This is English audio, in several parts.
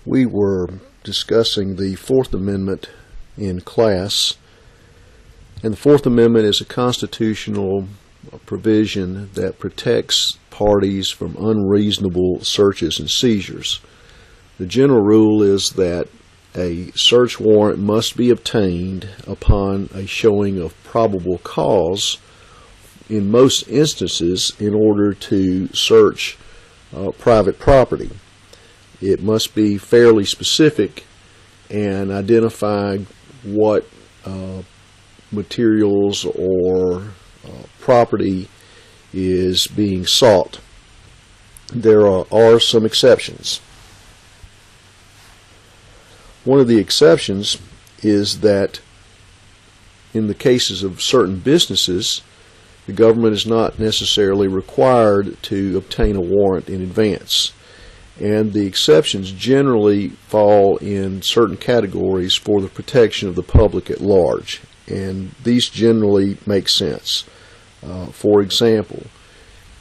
We were discussing the Fourth Amendment in class, and the Fourth Amendment is a constitutional provision that protects parties from unreasonable searches and seizures. The general rule is that a search warrant must be obtained upon a showing of probable cause in most instances in order to search private property. It must be fairly specific and identify what materials or property is being sought. There are some exceptions. One of the exceptions is that in the cases of certain businesses, the government is not necessarily required to obtain a warrant in advance. And the exceptions generally fall in certain categories for the protection of the public at large. And these generally make sense. For example,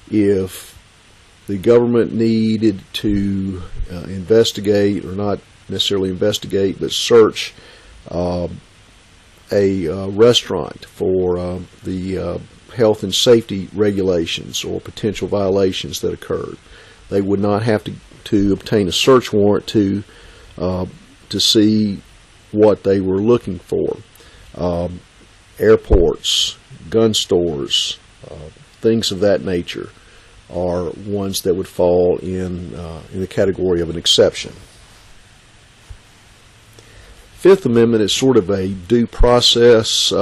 if the government needed to investigate, or not necessarily investigate, but search a restaurant for the health and safety regulations or potential violations that occurred, they would not have to obtain a search warrant to see what they were looking for. Airports, gun stores, things of that nature are ones that would fall in the category of an exception. Fifth Amendment is sort of a due process,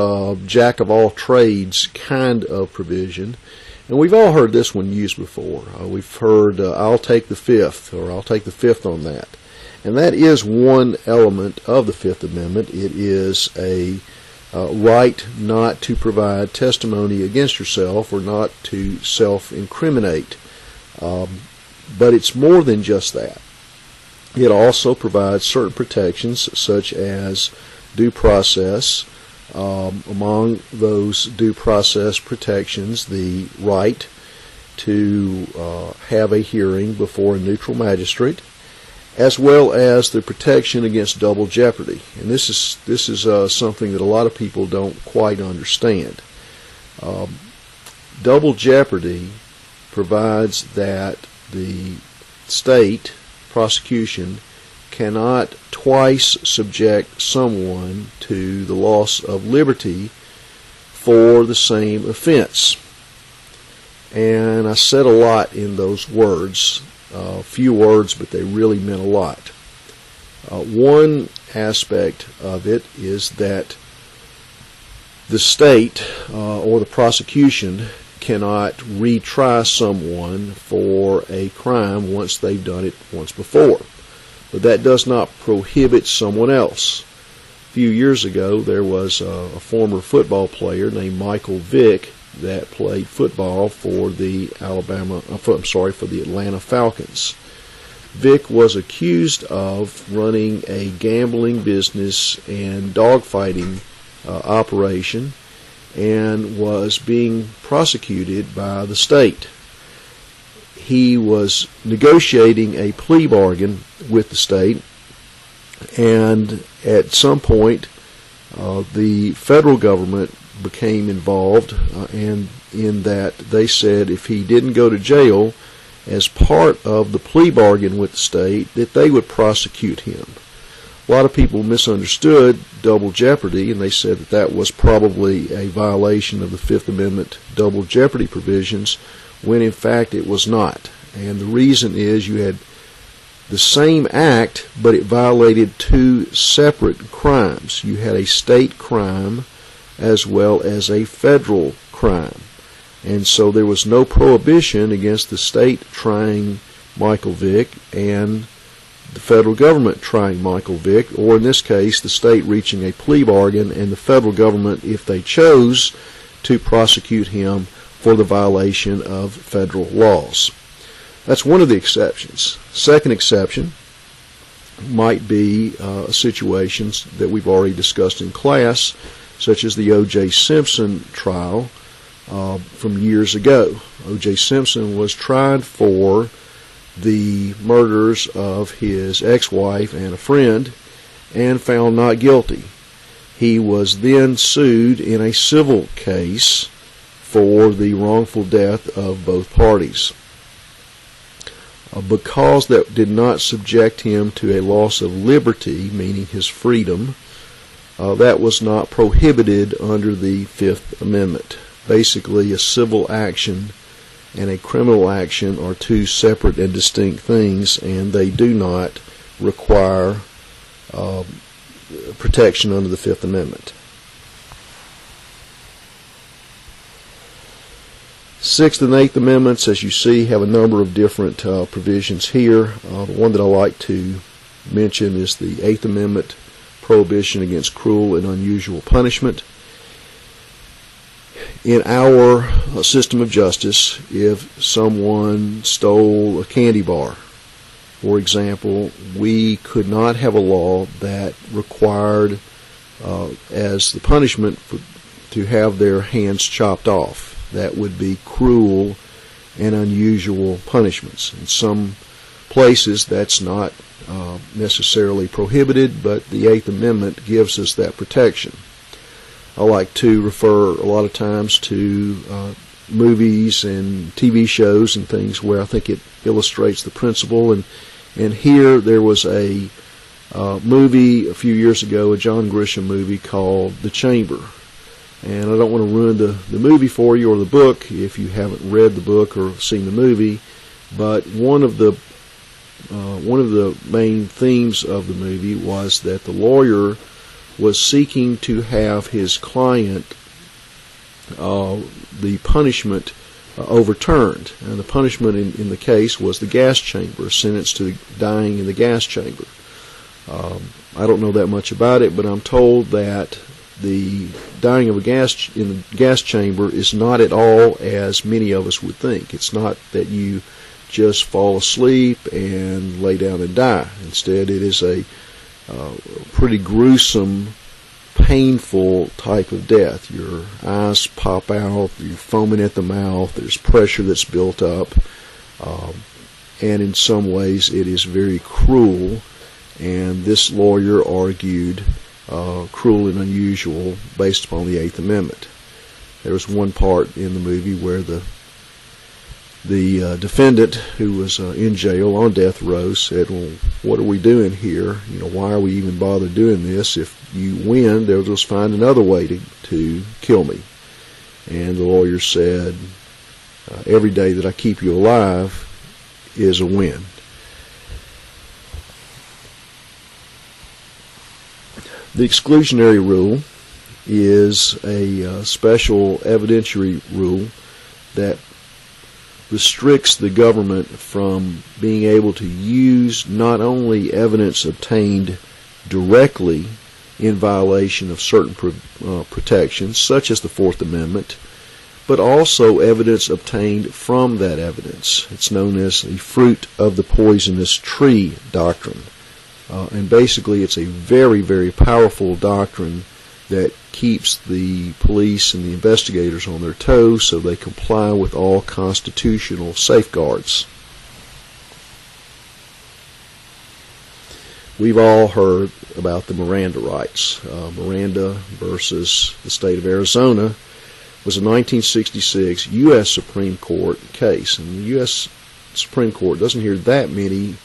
jack of all trades kind of provision. And we've all heard this one used before. We've heard, I'll take the fifth, or I'll take the fifth on that. And that is one element of the Fifth Amendment. It is a right not to provide testimony against yourself or not to self-incriminate. But it's more than just that. It also provides certain protections such as due process. Among those due process protections, the right to have a hearing before a neutral magistrate, as well as the protection against double jeopardy. And this is something that a lot of people don't quite understand. Double jeopardy provides that the state prosecution cannot twice subject someone to the loss of liberty for the same offense. And I said a lot in those words, few words, but they really meant a lot. One aspect of it is that the state or the prosecution cannot retry someone for a crime once they've done it once before. But that does not prohibit someone else. A few years ago, there was a former football player named Michael Vick that played football for the Atlanta Falcons. Vick was accused of running a gambling business and dogfighting operation and was being prosecuted by the state. He was negotiating a plea bargain with the state, and at some point the federal government became involved, and in that they said if he didn't go to jail as part of the plea bargain with the state, that they would prosecute him. A lot of people misunderstood double jeopardy, and they said that that was probably a violation of the Fifth Amendment double jeopardy provisions, when in fact it was not. And the reason is you had the same act, but it violated two separate crimes. You had a state crime as well as a federal crime. And so there was no prohibition against the state trying Michael Vick and the federal government trying Michael Vick, or in this case, the state reaching a plea bargain and the federal government, if they chose, to prosecute him for the violation of federal laws. That's one of the exceptions. Second exception might be situations that we've already discussed in class, such as the O.J. Simpson trial from years ago. O.J. Simpson was tried for the murders of his ex-wife and a friend and found not guilty. He was then sued in a civil case for the wrongful death of both parties. Because that did not subject him to a loss of liberty, meaning his freedom, that was not prohibited under the Fifth Amendment. Basically, a civil action and a criminal action are two separate and distinct things, and they do not require protection under the Fifth Amendment. Sixth and Eighth Amendments, as you see, have a number of different provisions here. The one that I like to mention is the Eighth Amendment prohibition against cruel and unusual punishment. In our system of justice, if someone stole a candy bar, for example, we could not have a law that required, as the punishment, to have their hands chopped off. That would be cruel and unusual punishments. In some places, that's not necessarily prohibited, but the Eighth Amendment gives us that protection. I like to refer a lot of times to movies and TV shows and things where I think it illustrates the principle. And here there was a movie a few years ago, a John Grisham movie called The Chamber. And I don't want to ruin the movie for you or the book if you haven't read the book or seen the movie. But one of the main themes of the movie was that the lawyer was seeking to have his client, the punishment overturned. And the punishment in the case was the gas chamber, sentenced to dying in the gas chamber. I don't know that much about it, but I'm told that the dying of in the gas chamber is not at all as many of us would think. It's not that you just fall asleep and lay down and die. Instead, it is a pretty gruesome, painful type of death. Your eyes pop out, you're foaming at the mouth, there's pressure that's built up, and in some ways it is very cruel. And this lawyer argued cruel and unusual based upon the Eighth Amendment. There was one part in the movie where the defendant, who was in jail on death row, said, "Well, what are we doing here? Why are we even bother doing this? If you win, they'll just find another way to kill me." And the lawyer said, "Every day that I keep you alive is a win." The exclusionary rule is a special evidentiary rule that restricts the government from being able to use not only evidence obtained directly in violation of certain protections, such as the Fourth Amendment, but also evidence obtained from that evidence. It's known as the fruit of the poisonous tree doctrine. And basically it's a very, very powerful doctrine that keeps the police and the investigators on their toes so they comply with all constitutional safeguards. We've all heard about the Miranda rights. Miranda versus the state of Arizona was a 1966 U.S. Supreme Court case. And the U.S. Supreme Court doesn't hear that many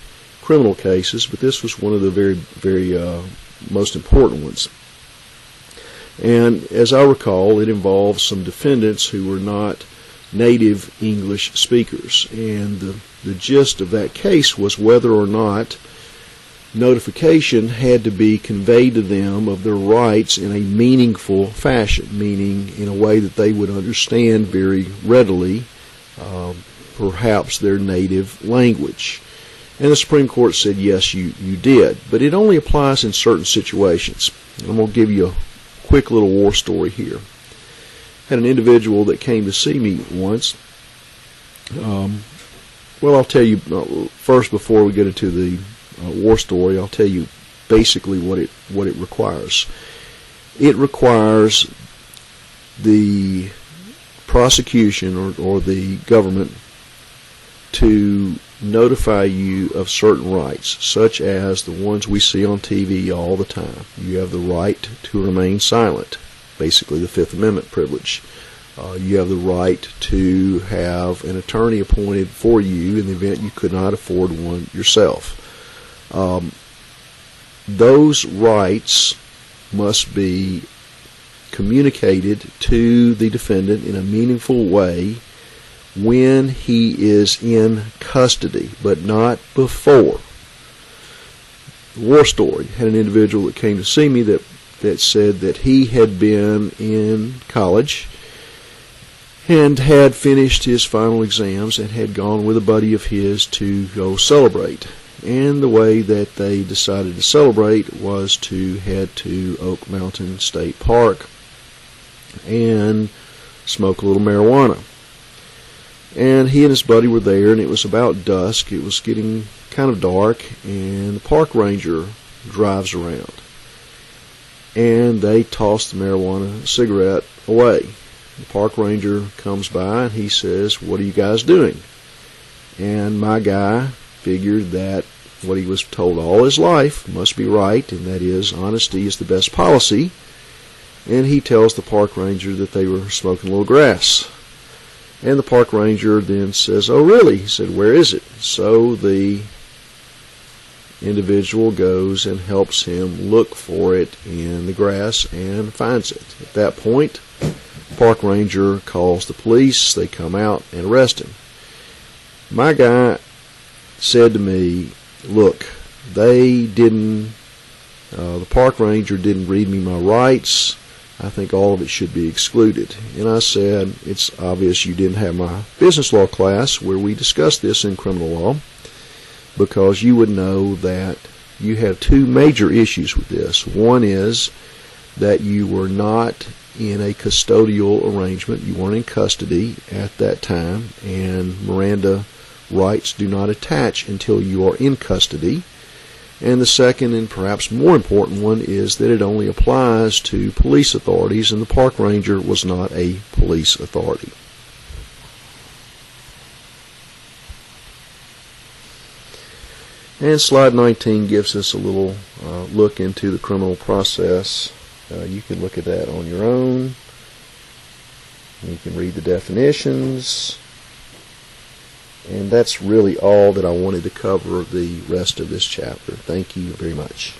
criminal cases, but this was one of the very, very most important ones. And as I recall, it involved some defendants who were not native English speakers. And the gist of that case was whether or not notification had to be conveyed to them of their rights in a meaningful fashion, meaning in a way that they would understand very readily, perhaps their native language. And the Supreme Court said, yes, you did. But it only applies in certain situations. And I'm going to give you a quick little war story here. Had an individual that came to see me once. Well, I'll tell you first, before we get into the war story, I'll tell you basically what it requires. It requires the prosecution or the government to notify you of certain rights, such as the ones we see on TV all the time. You have the right to remain silent, basically the Fifth Amendment privilege. You have the right to have an attorney appointed for you in the event you could not afford one yourself. Those rights must be communicated to the defendant in a meaningful way when he is in custody, but not before. War Story had an individual that came to see me that said that he had been in college and had finished his final exams and had gone with a buddy of his to go celebrate. And the way that they decided to celebrate was to head to Oak Mountain State Park and smoke a little marijuana. And he and his buddy were there, and it was about dusk. It was getting kind of dark, and the park ranger drives around. And they toss the marijuana cigarette away. The park ranger comes by, and he says, "What are you guys doing?" And my guy figured that what he was told all his life must be right, and that is, honesty is the best policy. And he tells the park ranger that they were smoking a little grass. And the park ranger then says, "Oh, really?" He said, "Where is it?" So the individual goes and helps him look for it in the grass and finds it. At that point, the park ranger calls the police. They come out and arrest him. My guy said to me, "Look, the park ranger didn't read me my rights. I think all of it should be excluded." And I said, "It's obvious you didn't have my business law class where we discussed this in criminal law, because you would know that you have two major issues with this. One is that you were not in a custodial arrangement. You weren't in custody at that time, and Miranda rights do not attach until you are in custody. And the second, and perhaps more important one, is that it only applies to police authorities, and the park ranger was not a police authority." And slide 19 gives us a little look into the criminal process. You can look at that on your own. You can read the definitions. And that's really all that I wanted to cover the rest of this chapter. Thank you very much.